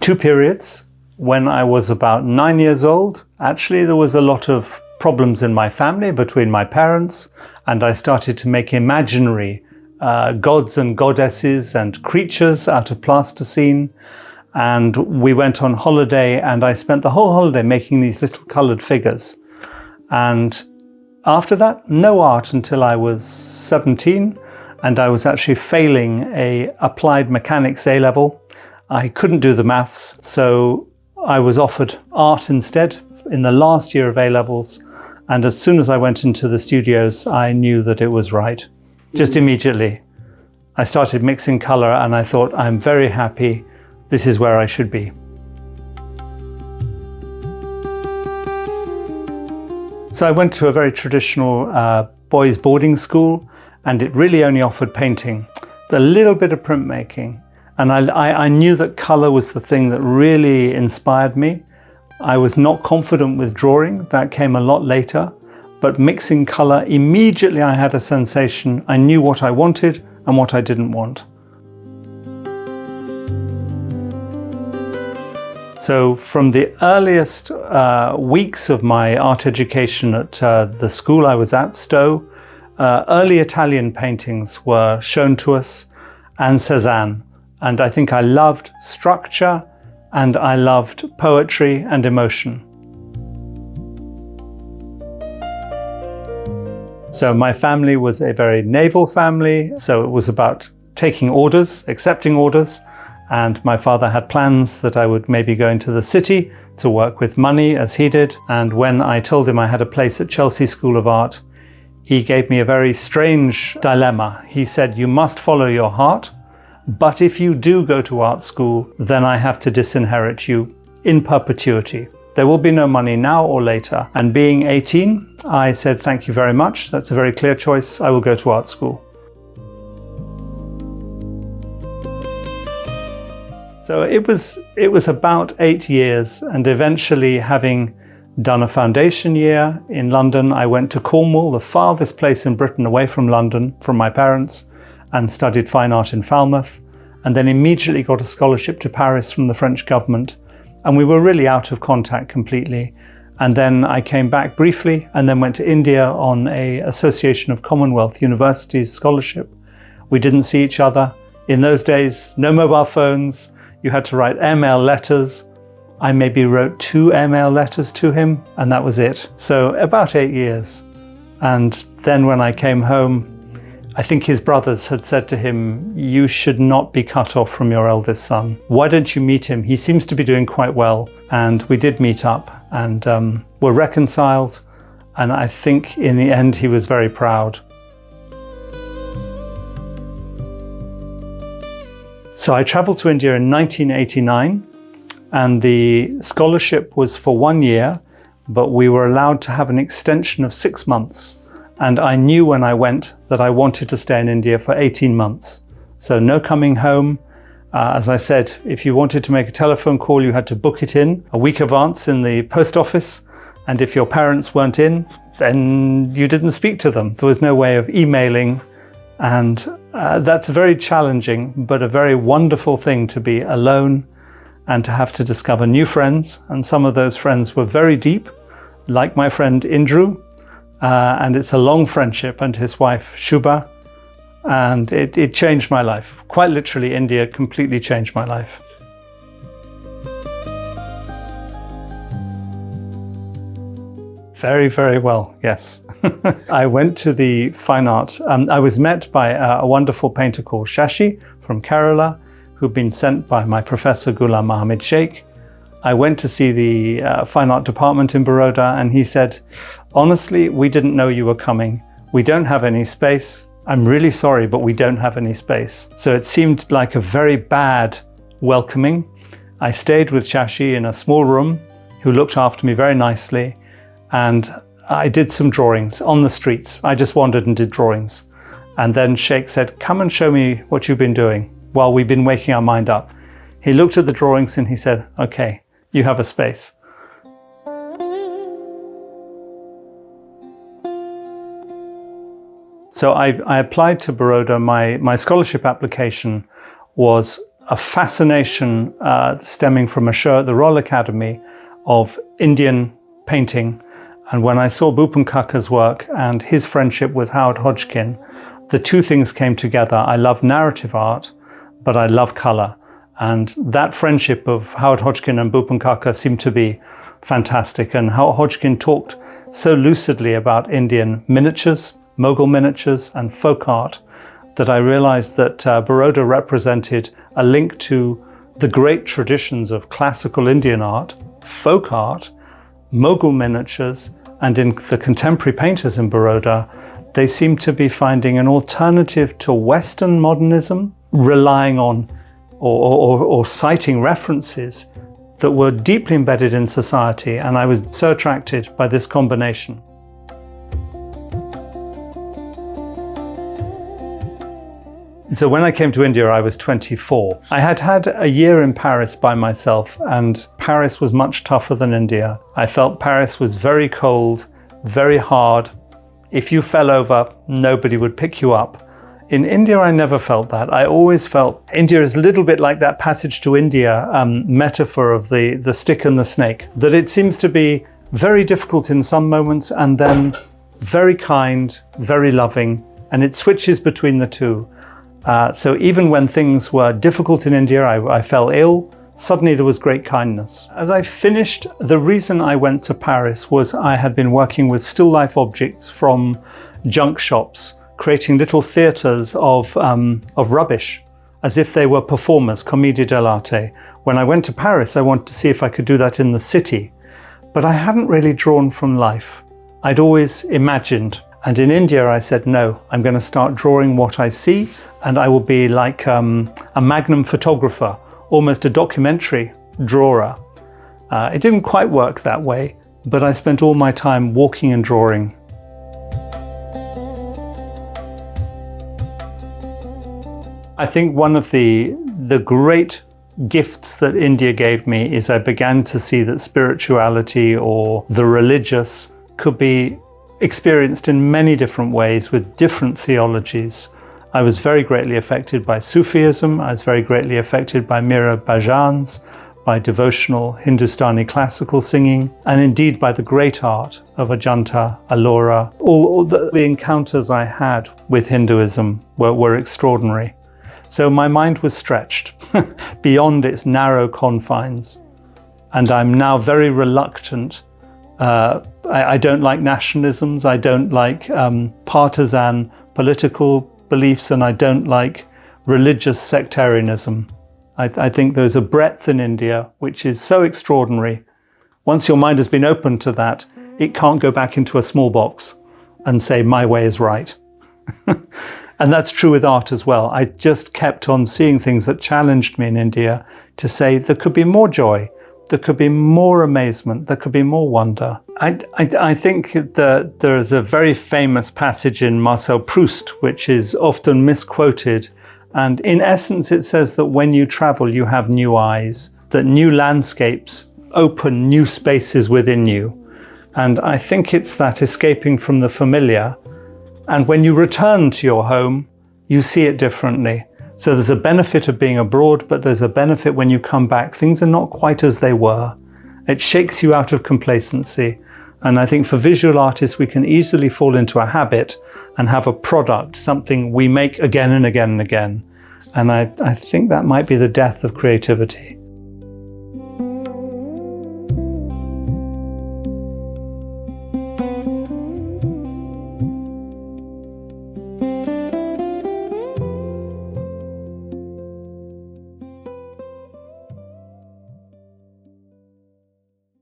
two periods. When I was about 9 years old, actually there was a lot of problems in my family between my parents, and I started to make imaginary gods and goddesses and creatures out of plasticine. And we went on holiday, and I spent the whole holiday making these little coloured figures. And after that, no art until I was 17, and I was actually failing a applied mechanics A-level. I couldn't do the maths, so I was offered art instead in the last year of A-levels. And as soon as I went into the studios, I knew that it was right. Just immediately. I started mixing colour, and I thought, I'm very happy. This is where I should be. So I went to a very traditional boys' boarding school, and it really only offered painting, a little bit of printmaking. And I knew that colour was the thing that really inspired me. I was not confident with drawing, that came a lot later, but mixing colour, immediately I had a sensation. I knew what I wanted and what I didn't want. So from the earliest weeks of my art education at the school I was at, Stowe, early Italian paintings were shown to us, and Cézanne. And I think I loved structure, and I loved poetry and emotion. So my family was a very naval family, so it was about taking orders, accepting orders, and my father had plans that I would maybe go into the city to work with money as he did. And when I told him I had a place at Chelsea School of Art, he gave me a very strange dilemma. He said, you must follow your heart, but if you do go to art school, then I have to disinherit you in perpetuity. There will be no money now or later. And being 18, I said, thank you very much. That's a very clear choice. I will go to art school. So it was about 8 years, and eventually, having done a foundation year in London, I went to Cornwall, the farthest place in Britain away from London, from my parents, and studied fine art in Falmouth, and then immediately got a scholarship to Paris from the French government. And we were really out of contact completely. And then I came back briefly, and then went to India on a Association of Commonwealth Universities scholarship. We didn't see each other. In those days, no mobile phones. You had to write airmail letters. I maybe wrote 2 airmail letters to him, and that was it. So about 8 years. And then when I came home, I think his brothers had said to him, you should not be cut off from your eldest son. Why don't you meet him? He seems to be doing quite well. And we did meet up, and were reconciled. And I think in the end, he was very proud. So I traveled to India in 1989, and the scholarship was for 1 year, but we were allowed to have an extension of 6 months. And I knew when I went that I wanted to stay in India for 18 months. So no coming home. As I said, if you wanted to make a telephone call, you had to book it in a week advance in the post office. And if your parents weren't in, then you didn't speak to them. There was no way of emailing. And that's very challenging, but a very wonderful thing to be alone and to have to discover new friends. And some of those friends were very deep, like my friend Indru. And it's a long friendship, and his wife Shubha. And it changed my life. Quite literally, India completely changed my life. Very, very well, yes. I went to the fine art. I was met by a wonderful painter called Shashi from Kerala, who'd been sent by my Professor Gulam Mohammed Sheikh. I went to see the fine art department in Baroda, and he said, honestly, we didn't know you were coming. We don't have any space. I'm really sorry, but we don't have any space. So it seemed like a very bad welcoming. I stayed with Shashi in a small room, who looked after me very nicely. And I did some drawings on the streets. I just wandered and did drawings. And then Sheikh said, come and show me what you've been doing while we've been waking our mind up. He looked at the drawings and he said, okay, you have a space. So I applied to Baroda. My scholarship application was a fascination stemming from a show at the Royal Academy of Indian painting. And when I saw Bhupen Kaka's work and his friendship with Howard Hodgkin, the two things came together. I love narrative art, but I love color. And that friendship of Howard Hodgkin and Bhupen Kaka seemed to be fantastic. And Howard Hodgkin talked so lucidly about Indian miniatures, Mughal miniatures, and folk art that I realized that Baroda represented a link to the great traditions of classical Indian art, folk art, Mughal miniatures, and in the contemporary painters in Baroda, they seem to be finding an alternative to Western modernism, relying on or citing references that were deeply embedded in society, and I was so attracted by this combination. So when I came to India, I was 24. I had had a year in Paris by myself, and Paris was much tougher than India. I felt Paris was very cold, very hard. If you fell over, nobody would pick you up. In India, I never felt that. I always felt India is a little bit like that Passage to India metaphor of the stick and the snake, that it seems to be very difficult in some moments and then very kind, very loving, and it switches between the two. So even when things were difficult in India, I fell ill, suddenly there was great kindness. As I finished, the reason I went to Paris was I had been working with still life objects from junk shops, creating little theatres of rubbish, as if they were performers, comédie dell'arte. When I went to Paris, I wanted to see if I could do that in the city, but I hadn't really drawn from life. I'd always imagined. And in India, I said, no, I'm going to start drawing what I see, and I will be like a Magnum photographer, almost a documentary drawer. It didn't quite work that way, but I spent all my time walking and drawing. I think one of the great gifts that India gave me is I began to see that spirituality or the religious could be experienced in many different ways with different theologies. I was very greatly affected by Sufism. I was very greatly affected by Mira Bhajans, by devotional Hindustani classical singing, and indeed by the great art of Ajanta, Ellora. All the encounters I had with Hinduism were extraordinary. So my mind was stretched beyond its narrow confines. And I'm now very reluctant. I don't like nationalisms, I don't like partisan political beliefs, and I don't like religious sectarianism. I think there's a breadth in India which is so extraordinary. Once your mind has been opened to that, it can't go back into a small box and say, my way is right. And that's true with art as well. I just kept on seeing things that challenged me in India to say there could be more joy, there could be more amazement, there could be more wonder. I think that there is a very famous passage in Marcel Proust, which is often misquoted. And in essence, it says that when you travel, you have new eyes, that new landscapes open new spaces within you. And I think it's that escaping from the familiar. And when you return to your home, you see it differently. So there's a benefit of being abroad, but there's a benefit when you come back. Things are not quite as they were. It shakes you out of complacency. And I think for visual artists, we can easily fall into a habit and have a product, something we make again and again and again. And I think that might be the death of creativity.